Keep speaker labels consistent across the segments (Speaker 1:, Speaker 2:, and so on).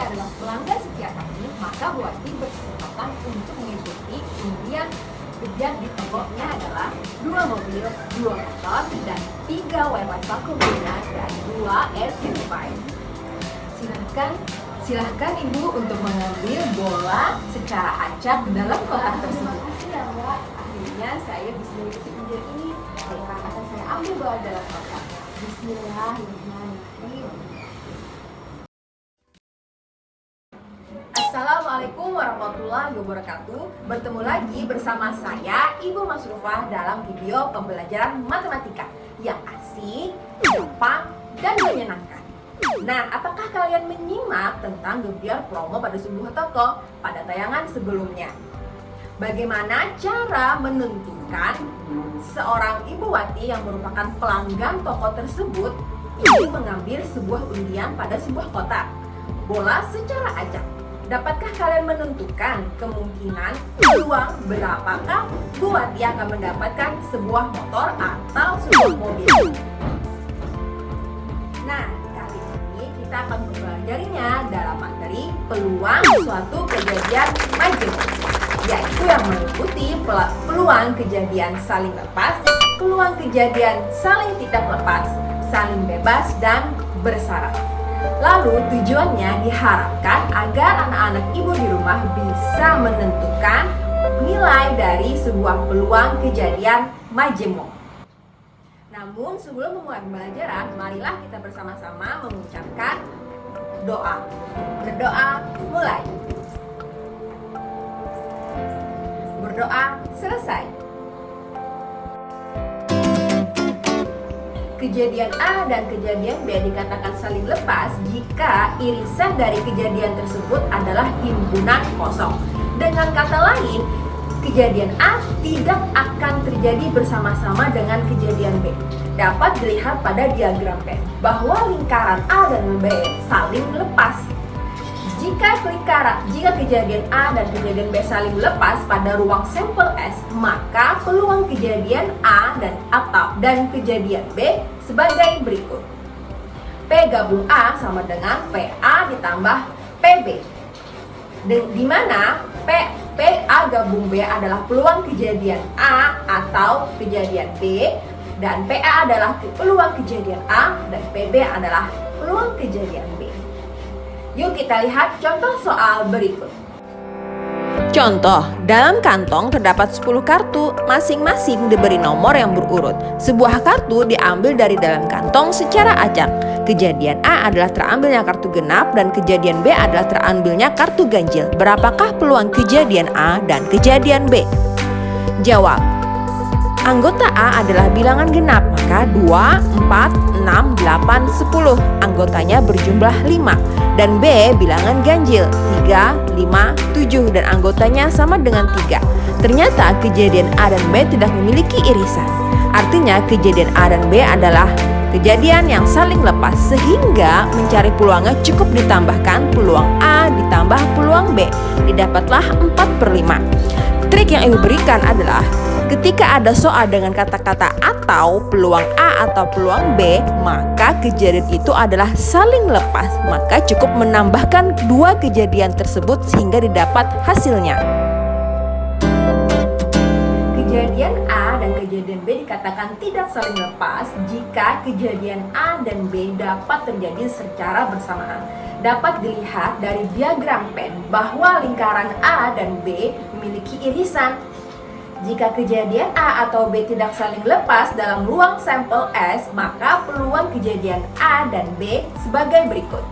Speaker 1: adalah pelanggan setia kami, maka Bu Wati berkesempatan untuk mengikuti undian. Undian di tombolnya adalah 2 mobil, 2 motor, dan 3 wifi vakum dan 2 air purifier. Silahkan Ibu untuk mengambil bola secara acak dalam kotak tersebut. Terima kasih ya Mbak. Akhirnya saya bisa mengikuti undian ini. Baiklah, akan saya ambil bola dalam kotak. Bismillahirrahmanirrahim. Assalamualaikum warahmatullahi wabarakatuh. Bertemu lagi bersama saya Ibu Masrufah dalam video pembelajaran matematika yang asik, gampang, dan menyenangkan. Nah, apakah kalian menyimak tentang gebyar promo pada sebuah toko pada tayangan sebelumnya? Bagaimana cara menentukan seorang Ibu Wati yang merupakan pelanggan toko tersebut ingin mengambil sebuah undian pada sebuah kotak bola secara acak? Dapatkah kalian menentukan kemungkinan peluang berapakah Bu Wati akan mendapatkan sebuah motor atau sebuah mobil? Nah, kali ini kita akan mempelajarinya dalam materi peluang suatu kejadian majemuk, yaitu yang meliputi peluang kejadian saling lepas, peluang kejadian saling tidak lepas, saling bebas, dan bersyarat. Lalu tujuannya diharapkan agar anak-anak ibu di rumah bisa menentukan nilai dari sebuah peluang kejadian majemuk. Namun sebelum memulai pembelajaran, marilah kita bersama-sama mengucapkan doa. Berdoa mulai. Berdoa selesai. Kejadian A dan kejadian B dikatakan saling lepas jika irisan dari kejadian tersebut adalah himpunan kosong. Dengan kata lain, kejadian A tidak akan terjadi bersama-sama dengan kejadian B. Dapat dilihat pada diagram P bahwa lingkaran A dan B saling lepas. Jika kejadian A dan kejadian B saling lepas pada ruang sampel S, maka peluang kejadian A dan kejadian B sebagai berikut. P gabung A sama dengan PA ditambah PB. Di mana PA gabung B adalah peluang kejadian A atau kejadian B, dan PA adalah peluang kejadian A, dan PB adalah peluang kejadian B. Yuk kita lihat contoh soal berikut.
Speaker 2: Contoh, dalam kantong terdapat 10 kartu, masing-masing diberi nomor yang berurut. Sebuah kartu diambil dari dalam kantong secara acak. Kejadian A adalah terambilnya kartu genap dan kejadian B adalah terambilnya kartu ganjil. Berapakah peluang kejadian A dan kejadian B? Jawab. Anggota A adalah bilangan genap, maka 2, 4, 6, 8, 10. Anggotanya berjumlah 5. Dan B bilangan ganjil, 3, 5, 7. Dan anggotanya sama dengan 3. Ternyata kejadian A dan B tidak memiliki irisan. Artinya kejadian A dan B adalah kejadian yang saling lepas, sehingga mencari peluangnya cukup ditambahkan peluang A ditambah peluang B. Didapatlah 4/5. Trik yang ibu berikan adalah ketika ada soal dengan kata-kata atau peluang A atau peluang B, maka kejadian itu adalah saling lepas. Maka cukup menambahkan dua kejadian tersebut sehingga didapat hasilnya.
Speaker 1: Kejadian A dan kejadian B dikatakan tidak saling lepas jika kejadian A dan B dapat terjadi secara bersamaan. Dapat dilihat dari diagram pen bahwa lingkaran A dan B memiliki irisan. Jika kejadian A atau B tidak saling lepas dalam ruang sampel S, maka peluang kejadian A dan B sebagai berikut.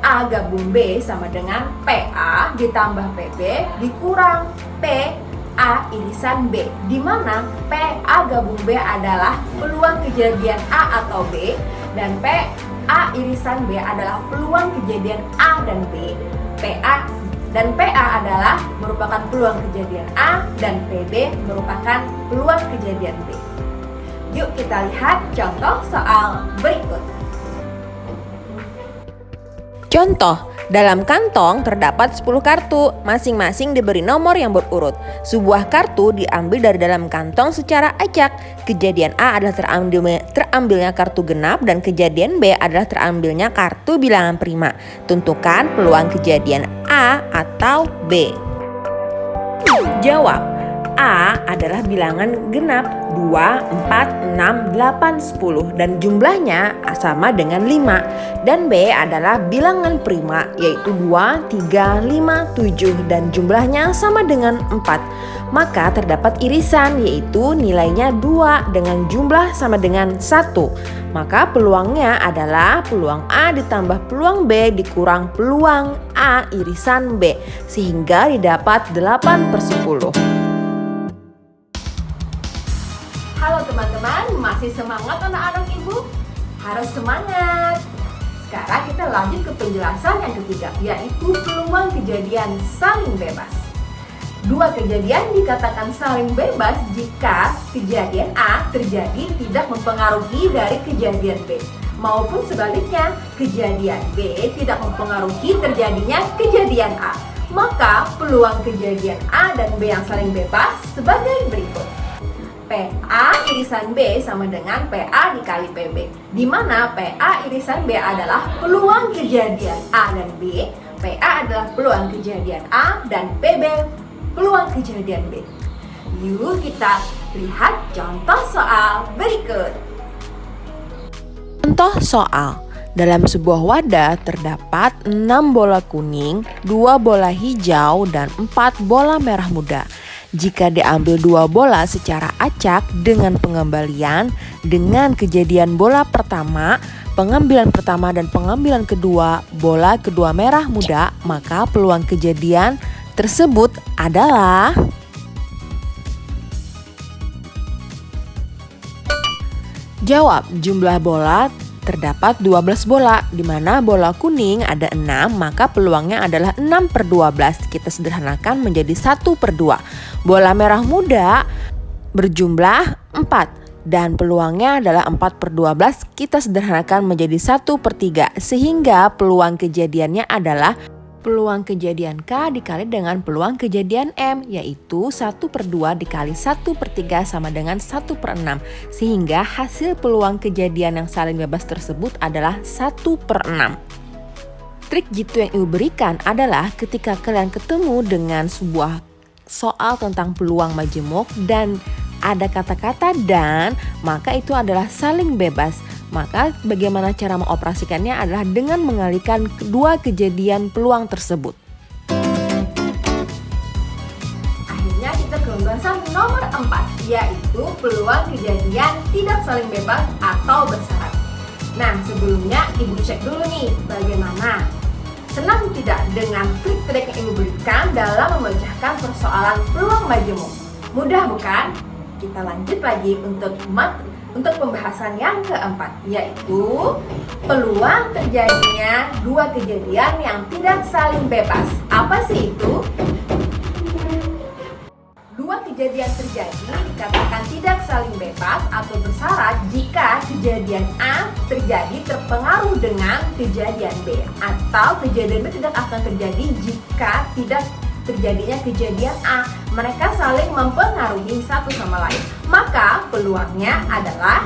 Speaker 1: A gabung B sama dengan PA ditambah PB dikurang PA irisan B, di mana PA gabung B adalah peluang kejadian A atau B dan PA irisan B adalah peluang kejadian A dan B. PA adalah merupakan peluang kejadian A dan PB merupakan peluang kejadian B. Yuk kita lihat contoh soal berikut.
Speaker 2: Contoh, Dalam kantong terdapat 10 kartu, masing-masing diberi nomor yang berurut. Sebuah kartu diambil dari dalam kantong secara acak. Kejadian A adalah terambilnya kartu genap dan kejadian B adalah terambilnya kartu bilangan prima. Tentukan peluang kejadian A atau B. Jawab. A adalah bilangan genap 2, 4, 6, 8, 10 dan jumlahnya sama dengan 5. Dan B adalah bilangan prima yaitu 2, 3, 5, 7 dan jumlahnya sama dengan 4. Maka terdapat irisan yaitu nilainya 2 dengan jumlah sama dengan 1. Maka peluangnya adalah peluang A ditambah peluang B dikurang peluang A irisan B sehingga didapat 8/10.
Speaker 1: Halo teman-teman, masih semangat anak-anak ibu? Harus semangat! Sekarang kita lanjut ke penjelasan yang ketiga, yaitu peluang kejadian saling bebas. Dua kejadian dikatakan saling bebas jika kejadian A terjadi tidak mempengaruhi dari kejadian B, maupun sebaliknya, kejadian B tidak mempengaruhi terjadinya kejadian A. Maka peluang kejadian A dan B yang saling bebas sebagai berikut. PA irisan B sama dengan PA dikali PB, di mana PA irisan B adalah peluang kejadian A dan B, PA adalah peluang kejadian A, dan PB peluang kejadian B. Yuk kita lihat contoh soal berikut.
Speaker 2: Contoh soal. Dalam sebuah wadah terdapat 6 bola kuning, 2 bola hijau, dan 4 bola merah muda. Jika diambil 2 bola secara acak dengan pengembalian dengan kejadian bola pertama, pengambilan pertama dan pengambilan kedua bola kedua merah muda, maka peluang kejadian tersebut adalah jawab. Jumlah bola terdapat 12 bola, di mana bola kuning ada 6, maka peluangnya adalah 6/12. Kita sederhanakan menjadi 1/2. Bola merah muda berjumlah 4 dan peluangnya adalah 4/12. Kita sederhanakan menjadi 1/3, sehingga peluang kejadiannya adalah peluang kejadian K dikali dengan peluang kejadian M, yaitu 1/2 dikali 1/3 sama dengan 1/6. Sehingga hasil peluang kejadian yang saling bebas tersebut adalah 1/6. Trik jitu yang Ibu berikan adalah ketika kalian ketemu dengan sebuah soal tentang peluang majemuk dan ada kata-kata dan, maka itu adalah saling bebas. Maka bagaimana cara mengoperasikannya adalah dengan mengalihkan kedua kejadian peluang tersebut.
Speaker 1: Akhirnya kita ke pembahasan nomor 4, yaitu peluang kejadian tidak saling bebas atau bersyarat. Nah, sebelumnya Ibu cek dulu nih bagaimana. Senang tidak dengan trik-trik yang Ibu berikan dalam memecahkan persoalan peluang majemuk? Mudah bukan? Kita lanjut lagi untuk pembahasan yang keempat, yaitu peluang terjadinya dua kejadian yang tidak saling bebas. Apa sih itu? Dua kejadian terjadi dikatakan tidak saling bebas atau bersyarat jika kejadian A terjadi terpengaruh dengan kejadian B, atau kejadian B tidak akan terjadi jika tidak terjadinya kejadian A. Mereka saling mempengaruhi satu sama lain. Maka peluangnya adalah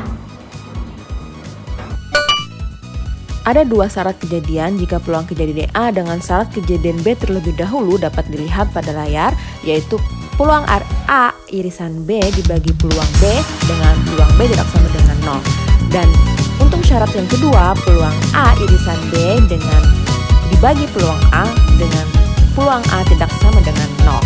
Speaker 2: ada 2 syarat kejadian jika peluang kejadian A dengan syarat kejadian B terlebih dahulu dapat dilihat pada layar, yaitu peluang A irisan B dibagi peluang B dengan peluang B tidak sama dengan 0. Dan untuk syarat yang kedua, peluang A irisan B dengan dibagi peluang A dengan peluang A tidak sama dengan 0.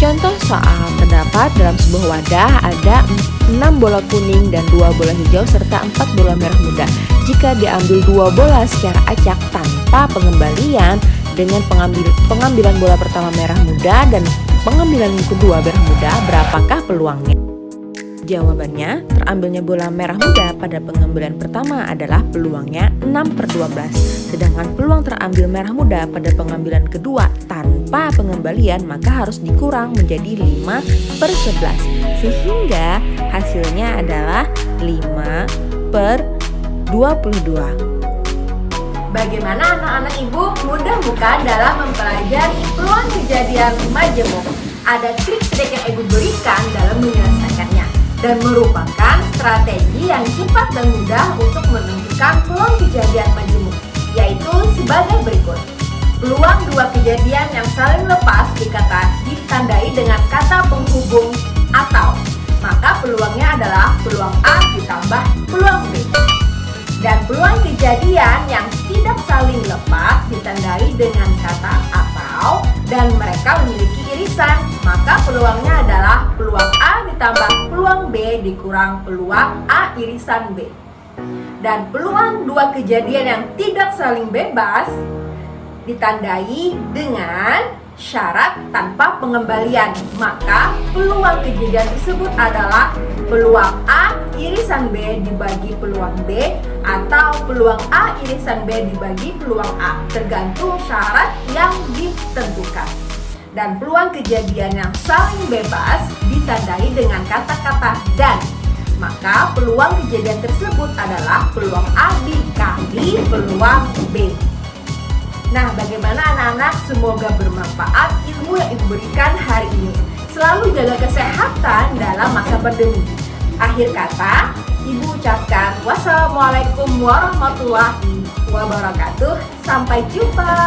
Speaker 2: Contoh soal, terdapat dalam sebuah wadah ada 6 bola kuning dan 2 bola hijau serta 4 bola merah muda. Jika diambil 2 bola secara acak tanpa pengembalian dengan pengambilan bola pertama merah muda dan pengambilan kedua merah muda, berapakah peluangnya? Jawabannya, terambilnya bola merah muda pada pengambilan pertama adalah peluangnya 6/12. Sedangkan peluang terambil merah muda pada pengambilan kedua tanpa pengembalian maka harus dikurang menjadi 5/11. Sehingga hasilnya adalah 5/22.
Speaker 1: Bagaimana anak-anak ibu mudah bukan dalam mempelajari peluang kejadian majemuk? Ada trik-trik yang ibu berikan dalam menyelesaikannya dan merupakan strategi yang cepat dan mudah untuk menentukan peluang kejadian majemuk, yaitu sebagai berikut. Peluang dua kejadian yang saling lepas ditandai dengan kata penghubung atau, maka peluangnya adalah peluang A ditambah peluang B. Dan peluang kejadian yang tidak saling lepas ditandai dengan kata atau dan mereka memiliki irisan, maka peluangnya adalah peluang A ditambah peluang B dikurang peluang A irisan B. Dan peluang dua kejadian yang tidak saling bebas ditandai dengan syarat tanpa pengembalian, maka peluang kejadian tersebut adalah peluang A irisan B dibagi peluang B atau peluang A irisan B dibagi peluang A, tergantung syarat yang ditentukan. Dan peluang kejadian yang saling bebas ditandai dengan kata-kata dan, maka peluang kejadian tersebut adalah peluang A dikali peluang B. Nah, bagaimana anak-anak? Semoga bermanfaat ilmu yang ibu berikan hari ini. Selalu jaga kesehatan dalam masa pandemi. Akhir kata, ibu ucapkan wassalamualaikum warahmatullahi wabarakatuh. Sampai jumpa.